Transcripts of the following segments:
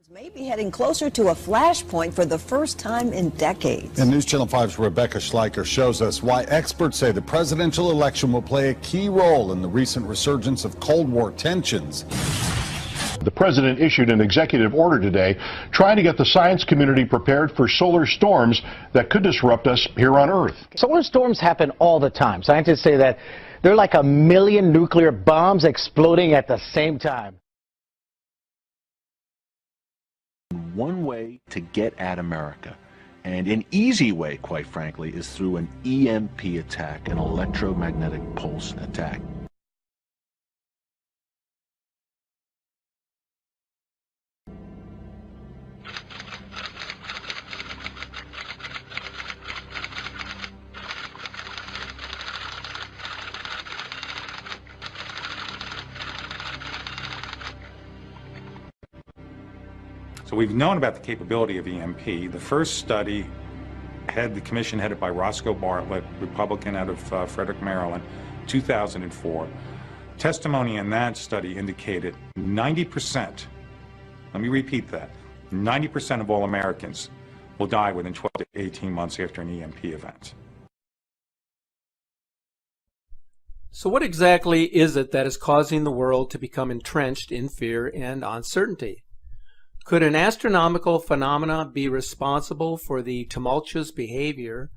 May be heading closer to a flashpoint for the first time in decades. And News Channel 5's Rebecca Schleicher shows us why experts say the presidential election will play a key role in the recent resurgence of Cold War tensions. The president issued an executive order today trying to get the science community prepared for solar storms that could disrupt us here on Earth. Solar storms happen all the time. Scientists say that they're like a million nuclear bombs exploding at the same time. One way to get at America, and an easy way, quite frankly, is through an EMP attack, an electromagnetic pulse attack. So we've known about the capability of EMP. The first study had the commission headed by Roscoe Bartlett, Republican out of Frederick, Maryland, 2004. Testimony in that study indicated 90%, let me repeat that, 90% of all Americans will die within 12 to 18 months after an EMP event. So what exactly is it that is causing the world to become entrenched in fear and uncertainty? Could an astronomical phenomena be responsible for the tumultuous behavior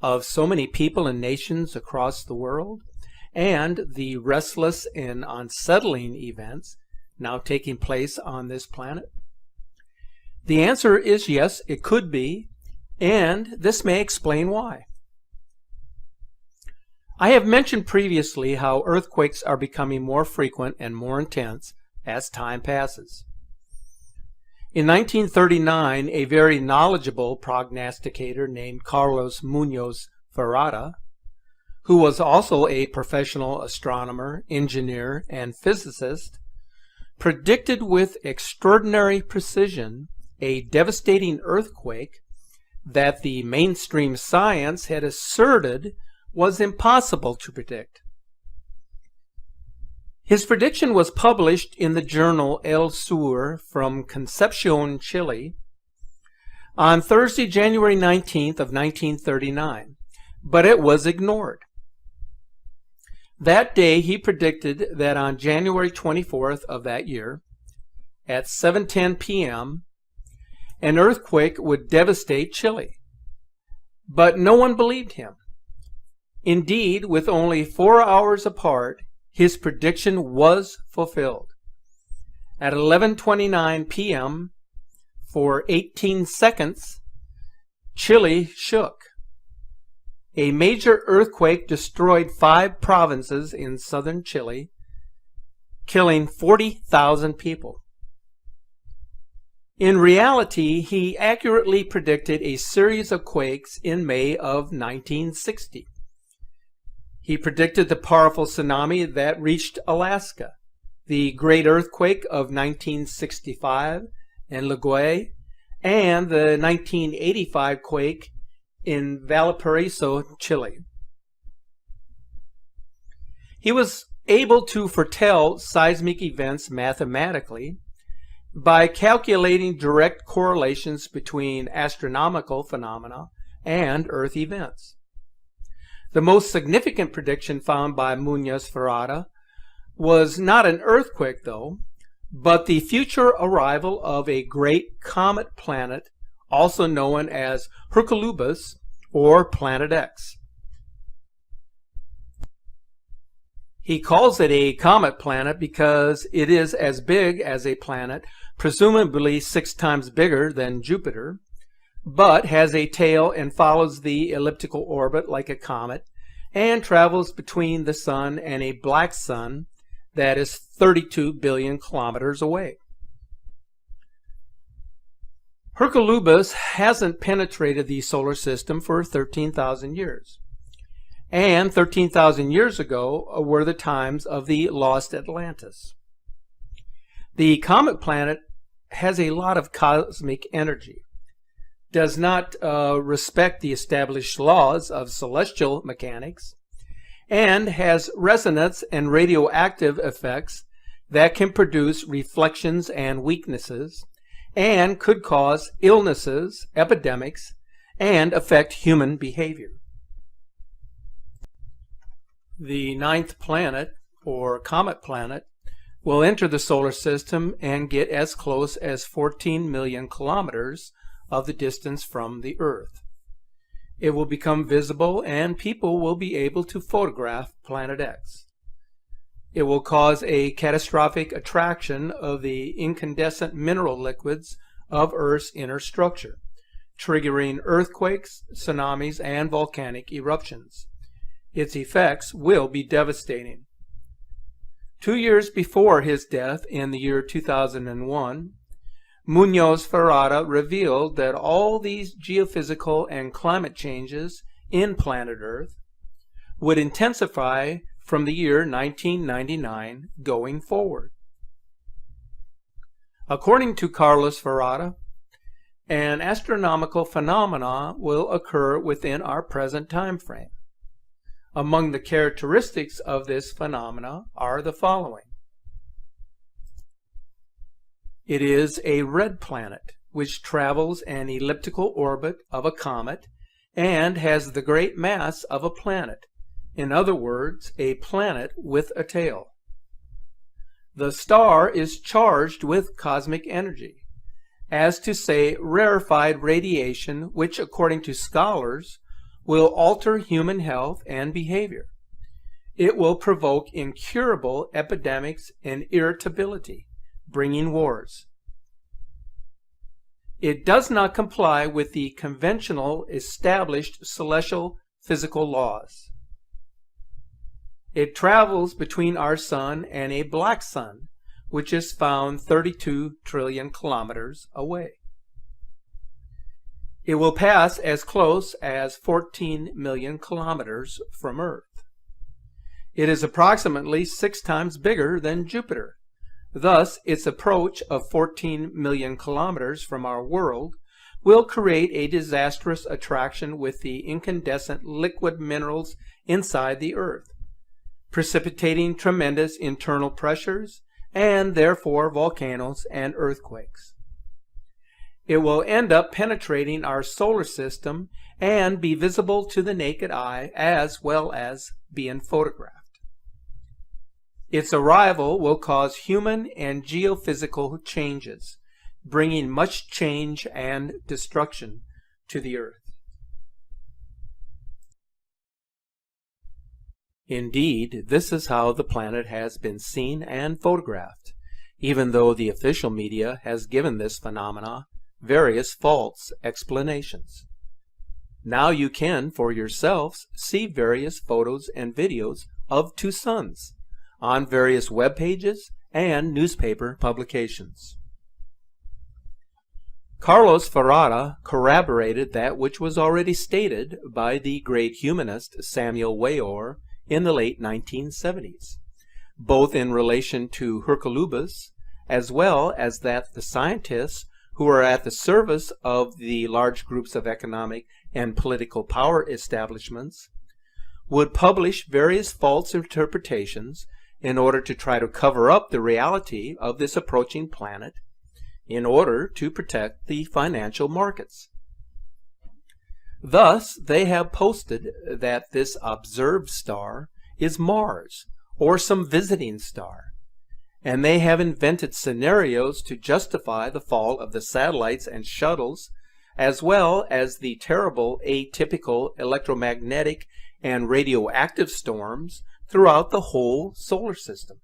of so many people and nations across the world, and the restless and unsettling events now taking place on this planet? The answer is yes, it could be, and this may explain why. I have mentioned previously how earthquakes are becoming more frequent and more intense as time passes. In 1939, a very knowledgeable prognosticator named Carlos Munoz Ferrara, who was also a professional astronomer, engineer, and physicist, predicted with extraordinary precision a devastating earthquake that the mainstream science had asserted was impossible to predict. His prediction was published in the journal El Sur from Concepcion, Chile, on Thursday, January 19th of 1939, but it was ignored. That day, he predicted that on January 24th of that year, at 7:10 p.m., an earthquake would devastate Chile. But no one believed him. Indeed, with only 4 hours apart, his prediction was fulfilled. At 11:29 p.m., for 18 seconds, Chile shook. A major earthquake destroyed 5 provinces in southern Chile, killing 40,000 people. In reality, he accurately predicted a series of quakes in May of 1960. He predicted the powerful tsunami that reached Alaska, the great earthquake of 1965 in Laguna, and the 1985 quake in Valparaiso, Chile. He was able to foretell seismic events mathematically by calculating direct correlations between astronomical phenomena and Earth events. The most significant prediction found by Munoz Ferrara was not an earthquake, though, but the future arrival of a great comet planet, also known as Hercolubus, or Planet X. He calls it a comet planet because it is as big as a planet, presumably 6 times bigger than Jupiter, but has a tail and follows the elliptical orbit like a comet, and travels between the sun and a black sun that is 32 billion kilometers away. Hercolubus hasn't penetrated the solar system for 13,000 years. And 13,000 years ago were the times of the lost Atlantis. The comet planet has a lot of cosmic energy, does not respect the established laws of celestial mechanics, and has resonance and radioactive effects that can produce reflections and weaknesses, and could cause illnesses, epidemics, and affect human behavior. The ninth planet, or comet planet, will enter the solar system and get as close as 14 million kilometers of the distance from the Earth. It will become visible and people will be able to photograph Planet X. It will cause a catastrophic attraction of the incandescent mineral liquids of Earth's inner structure, triggering earthquakes, tsunamis, and volcanic eruptions. Its effects will be devastating. 2 years before his death in the year 2001, Munoz Ferrada revealed that all these geophysical and climate changes in planet Earth would intensify from the year 1999 going forward. According to Carlos Ferrada, an astronomical phenomena will occur within our present time frame. Among the characteristics of this phenomena are the following. It is a red planet which travels an elliptical orbit of a comet and has the great mass of a planet. In other words, a planet with a tail. The star is charged with cosmic energy, as to say rarefied radiation which, according to scholars, will alter human health and behavior. It will provoke incurable epidemics and irritability, bringing wars. It does not comply with the conventional established celestial physical laws. It travels between our sun and a black sun, which is found 32 trillion kilometers away. It will pass as close as 14 million kilometers from Earth. It is approximately 6 times bigger than Jupiter. Thus, its approach of 14 million kilometers from our world will create a disastrous attraction with the incandescent liquid minerals inside the Earth, precipitating tremendous internal pressures and therefore volcanoes and earthquakes. It will end up penetrating our solar system and be visible to the naked eye as well as being photographed. Its arrival will cause human and geophysical changes, bringing much change and destruction to the Earth. Indeed, this is how the planet has been seen and photographed, even though the official media has given this phenomena various false explanations. Now you can, for yourselves, see various photos and videos of two suns on various web pages and newspaper publications. Carlos Ferrada corroborated that which was already stated by the great humanist Samuel Weor in the late 1970s, both in relation to Hercolubus as well as that the scientists who are at the service of the large groups of economic and political power establishments would publish various false interpretations in order to try to cover up the reality of this approaching planet in order to protect the financial markets. Thus, they have posted that this observed star is Mars or some visiting star, and they have invented scenarios to justify the fall of the satellites and shuttles, as well as the terrible atypical electromagnetic and radioactive storms throughout the whole solar system.